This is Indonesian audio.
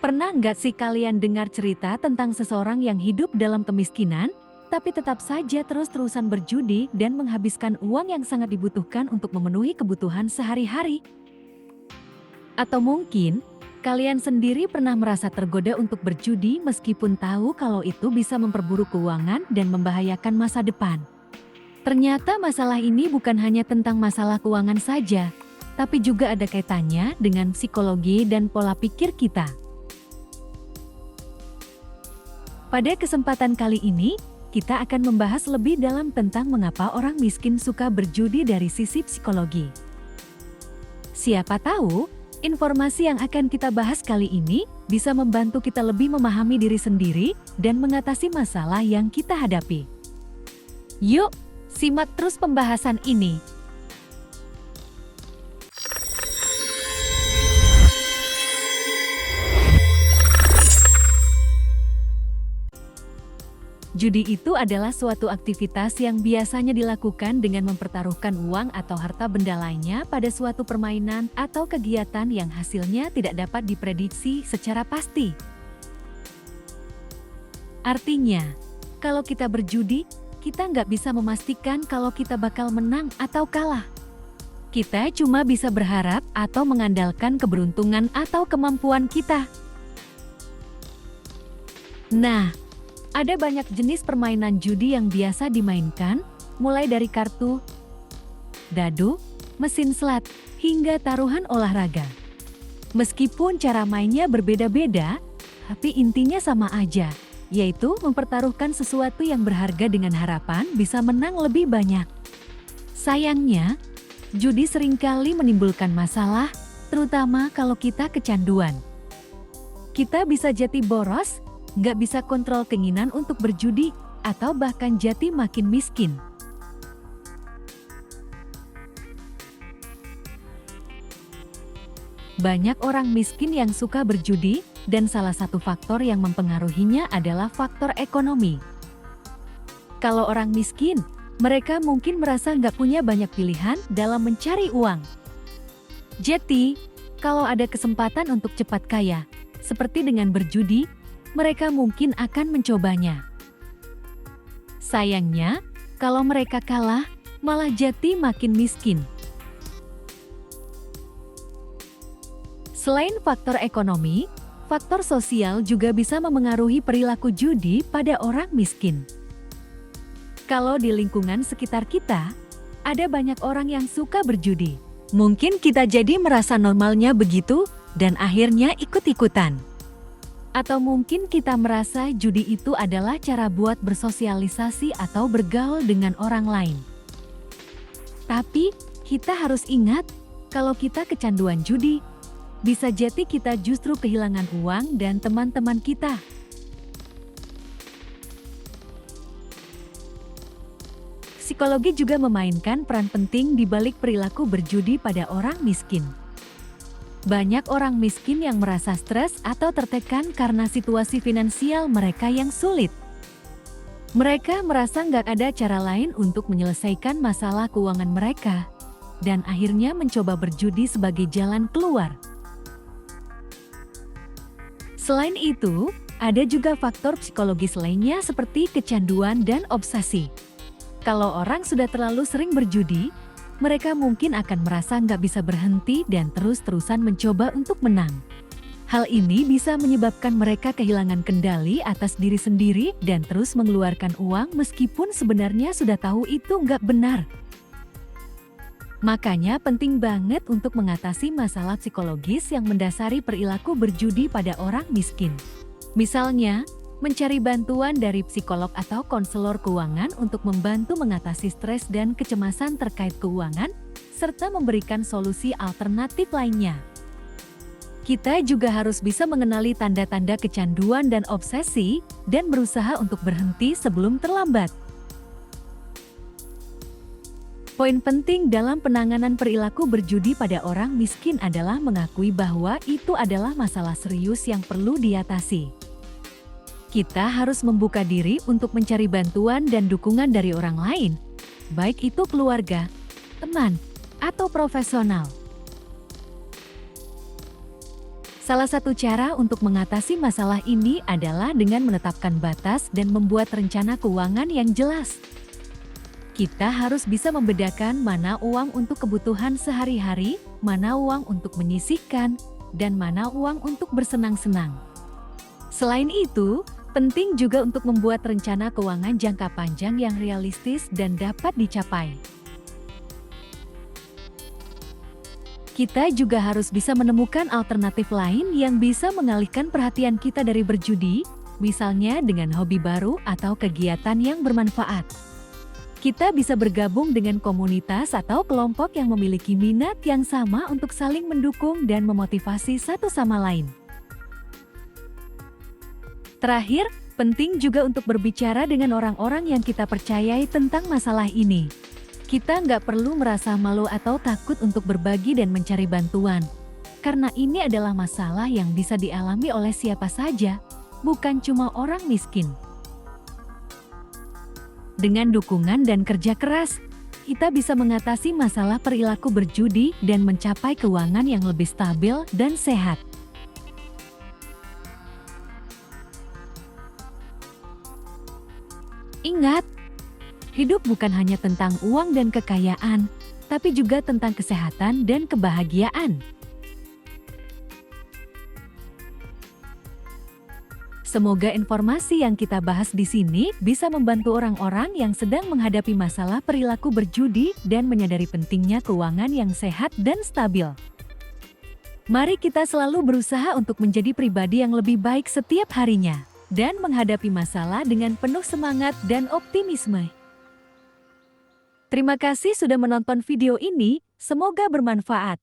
Pernah nggak sih kalian dengar cerita tentang seseorang yang hidup dalam kemiskinan, tapi tetap saja terus-terusan berjudi dan menghabiskan uang yang sangat dibutuhkan untuk memenuhi kebutuhan sehari-hari? Atau mungkin, kalian sendiri pernah merasa tergoda untuk berjudi meskipun tahu kalau itu bisa memperburuk keuangan dan membahayakan masa depan. Ternyata masalah ini bukan hanya tentang masalah keuangan saja, tapi juga ada kaitannya dengan psikologi dan pola pikir kita. Pada kesempatan kali ini, kita akan membahas lebih dalam tentang mengapa orang miskin suka berjudi dari sisi psikologi. Siapa tahu, informasi yang akan kita bahas kali ini bisa membantu kita lebih memahami diri sendiri dan mengatasi masalah yang kita hadapi. Yuk, simak terus pembahasan ini. Judi itu adalah suatu aktivitas yang biasanya dilakukan dengan mempertaruhkan uang atau harta benda lainnya pada suatu permainan atau kegiatan yang hasilnya tidak dapat diprediksi secara pasti. Artinya, kalau kita berjudi, kita nggak bisa memastikan kalau kita bakal menang atau kalah. Kita cuma bisa berharap atau mengandalkan keberuntungan atau kemampuan kita. Nah, ada banyak jenis permainan judi yang biasa dimainkan, mulai dari kartu, dadu, mesin slot, hingga taruhan olahraga. Meskipun cara mainnya berbeda-beda, tapi intinya sama aja, yaitu mempertaruhkan sesuatu yang berharga dengan harapan bisa menang lebih banyak. Sayangnya, judi seringkali menimbulkan masalah, terutama kalau kita kecanduan. Kita bisa jadi boros, nggak bisa kontrol keinginan untuk berjudi, atau bahkan jadi makin miskin. Banyak orang miskin yang suka berjudi, dan salah satu faktor yang mempengaruhinya adalah faktor ekonomi. Kalau orang miskin, mereka mungkin merasa nggak punya banyak pilihan dalam mencari uang. Jadi, kalau ada kesempatan untuk cepat kaya, seperti dengan berjudi, mereka mungkin akan mencobanya. Sayangnya, kalau mereka kalah, malah jadi makin miskin. Selain faktor ekonomi, faktor sosial juga bisa memengaruhi perilaku judi pada orang miskin. Kalau di lingkungan sekitar kita, ada banyak orang yang suka berjudi. Mungkin kita jadi merasa normalnya begitu, dan akhirnya ikut-ikutan. Atau mungkin kita merasa judi itu adalah cara buat bersosialisasi atau bergaul dengan orang lain. Tapi, kita harus ingat, kalau kita kecanduan judi, bisa jadi kita justru kehilangan uang dan teman-teman kita. Psikologi juga memainkan peran penting di balik perilaku berjudi pada orang miskin. Banyak orang miskin yang merasa stres atau tertekan karena situasi finansial mereka yang sulit. Mereka merasa nggak ada cara lain untuk menyelesaikan masalah keuangan mereka, dan akhirnya mencoba berjudi sebagai jalan keluar. Selain itu, ada juga faktor psikologis lainnya seperti kecanduan dan obsesi. Kalau orang sudah terlalu sering berjudi, mereka mungkin akan merasa nggak bisa berhenti dan terus-terusan mencoba untuk menang. Hal ini bisa menyebabkan mereka kehilangan kendali atas diri sendiri dan terus mengeluarkan uang meskipun sebenarnya sudah tahu itu nggak benar. Makanya penting banget untuk mengatasi masalah psikologis yang mendasari perilaku berjudi pada orang miskin. Misalnya, mencari bantuan dari psikolog atau konselor keuangan untuk membantu mengatasi stres dan kecemasan terkait keuangan, serta memberikan solusi alternatif lainnya. Kita juga harus bisa mengenali tanda-tanda kecanduan dan obsesi, dan berusaha untuk berhenti sebelum terlambat. Poin penting dalam penanganan perilaku berjudi pada orang miskin adalah mengakui bahwa itu adalah masalah serius yang perlu diatasi. Kita harus membuka diri untuk mencari bantuan dan dukungan dari orang lain, baik itu keluarga, teman, atau profesional. Salah satu cara untuk mengatasi masalah ini adalah dengan menetapkan batas dan membuat rencana keuangan yang jelas. Kita harus bisa membedakan mana uang untuk kebutuhan sehari-hari, mana uang untuk menyisihkan, dan mana uang untuk bersenang-senang. Selain itu, penting juga untuk membuat rencana keuangan jangka panjang yang realistis dan dapat dicapai. Kita juga harus bisa menemukan alternatif lain yang bisa mengalihkan perhatian kita dari berjudi, misalnya dengan hobi baru atau kegiatan yang bermanfaat. Kita bisa bergabung dengan komunitas atau kelompok yang memiliki minat yang sama untuk saling mendukung dan memotivasi satu sama lain. Terakhir, penting juga untuk berbicara dengan orang-orang yang kita percayai tentang masalah ini. Kita nggak perlu merasa malu atau takut untuk berbagi dan mencari bantuan, karena ini adalah masalah yang bisa dialami oleh siapa saja, bukan cuma orang miskin. Dengan dukungan dan kerja keras, kita bisa mengatasi masalah perilaku berjudi dan mencapai keuangan yang lebih stabil dan sehat. Ingat, hidup bukan hanya tentang uang dan kekayaan, tapi juga tentang kesehatan dan kebahagiaan. Semoga informasi yang kita bahas di sini bisa membantu orang-orang yang sedang menghadapi masalah perilaku berjudi dan menyadari pentingnya keuangan yang sehat dan stabil. Mari kita selalu berusaha untuk menjadi pribadi yang lebih baik setiap harinya dan menghadapi masalah dengan penuh semangat dan optimisme. Terima kasih sudah menonton video ini, semoga bermanfaat.